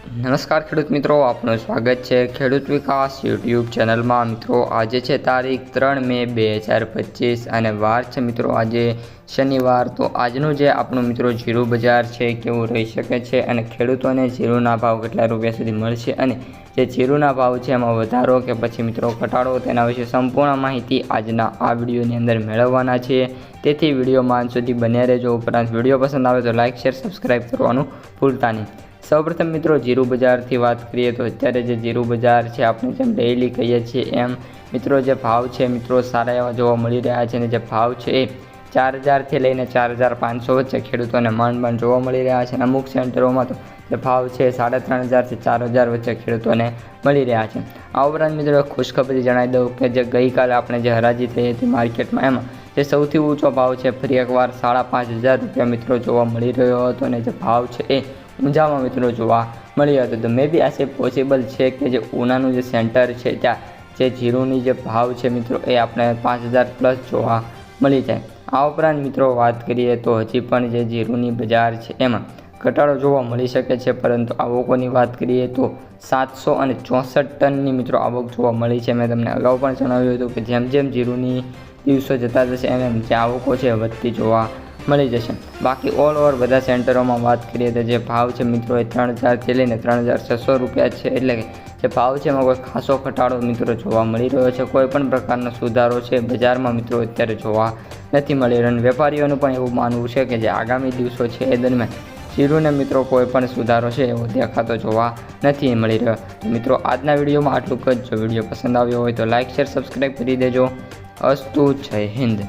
નમસ્કાર ખેડૂત મિત્રો, આપનું સ્વાગત છે ખેડૂત વિકાસ યુટ્યુબ ચેનલમાં। મિત્રો આજે છે તારીખ 3 મે 2025 અને વાર છે મિત્રો આજે શનિવાર। તો આજનું જે આપણું મિત્રો જીરું બજાર છે કેવું રહી શકે છે અને ખેડૂતોને જીરુંના ભાવ કેટલા રૂપિયા સુધી મળશે અને જે જીરુંના ભાવ છે એમાં વધારો કે પછી મિત્રો ઘટાડો તેના વિશે સંપૂર્ણ માહિતી આજના આ વિડીયોની અંદર મેળવવાના છે। તેથી વિડીયોમાં અંત સુધી બન્યા રહેજો। ઉપરાંત વિડીયો પસંદ આવે તો લાઇક શેર સબસ્ક્રાઈબ કરવાનું ભૂલતા નહીં। સૌપ્રથમ મિત્રો જીરું બજારથી વાત કરીએ તો અત્યારે જે જીરું બજાર છે આપણે જેમ ડેઈલી કહીએ છીએ એમ મિત્રો જે ભાવ છે મિત્રો સારા એવા જોવા મળી રહ્યા છે અને જે ભાવ છે એ 4000થી લઈને 4500 વચ્ચે ખેડૂતોને માંડ જોવા મળી રહ્યા છે। અમુક સેન્ટરોમાં તો જે ભાવ છે 3500થી 4000 વચ્ચે ખેડૂતોને મળી રહ્યા છે। આ ઉપરાંત મિત્રો ખુશખબરી જણાવી દઉં કે જે ગઈકાલે આપણે જે હરાજી થઈ હતી માર્કેટમાં એમાં જે સૌથી ઊંચો ભાવ છે ફરી એકવાર 5500 રૂપિયા મિત્રો જોવા મળી રહ્યો હતો અને જે ભાવ છે એ ઊંઝામાં મિત્રો જોવા મળ્યો હતો। તો મે બી આશે પોસિબલ છે કે જે ઉનાનું જે સેન્ટર છે ત્યાં જે જીરુંની જે ભાવ છે મિત્રો એ આપણે 5000 પ્લસ જોવા મળી જાય। આ ઉપરાંત મિત્રો વાત કરીએ તો હજી પણ જે જીરુંની બજાર છે એમાં ઘટાડો જોવા મળી શકે છે, પરંતુ આવકોની વાત કરીએ તો 764 ટનની મિત્રો આવક જોવા મળી છે। મેં તમને અગાઉ પણ જણાવ્યું હતું કે જેમ જેમ જીરુંની દિવસો જતા જશે એમ જે આવકો છે વધતી જોવા મળી જશે। બાકી ઓલ ઓવર બધા સેન્ટરોમાં વાત કરીએ તો જે ભાવ છે મિત્રો એ 3000થી લઈને 3600 રૂપિયા છે, એટલે કે જે ભાવ છે એમાં કોઈ ખાસો ઘટાડો મિત્રો જોવા મળી રહ્યો છે। કોઈ પણ પ્રકારનો સુધારો છે બજારમાં મિત્રો અત્યારે જોવા નથી મળી રહ્યો। વેપારીઓનું પણ એવું માનવું છે કે જે આગામી દિવસો છે એ દરમિયાન જીરુંને મિત્રો કોઈ પણ સુધારો છે એવો દેખાતો જોવા નથી મળી રહ્યો। તો મિત્રો આજના વિડીયોમાં આટલું જ। જો વિડીયો પસંદ આવ્યો હોય તો લાઇક શેર સબસ્ક્રાઈબ કરી દેજો। અસ્તુ, જય હિન્દ।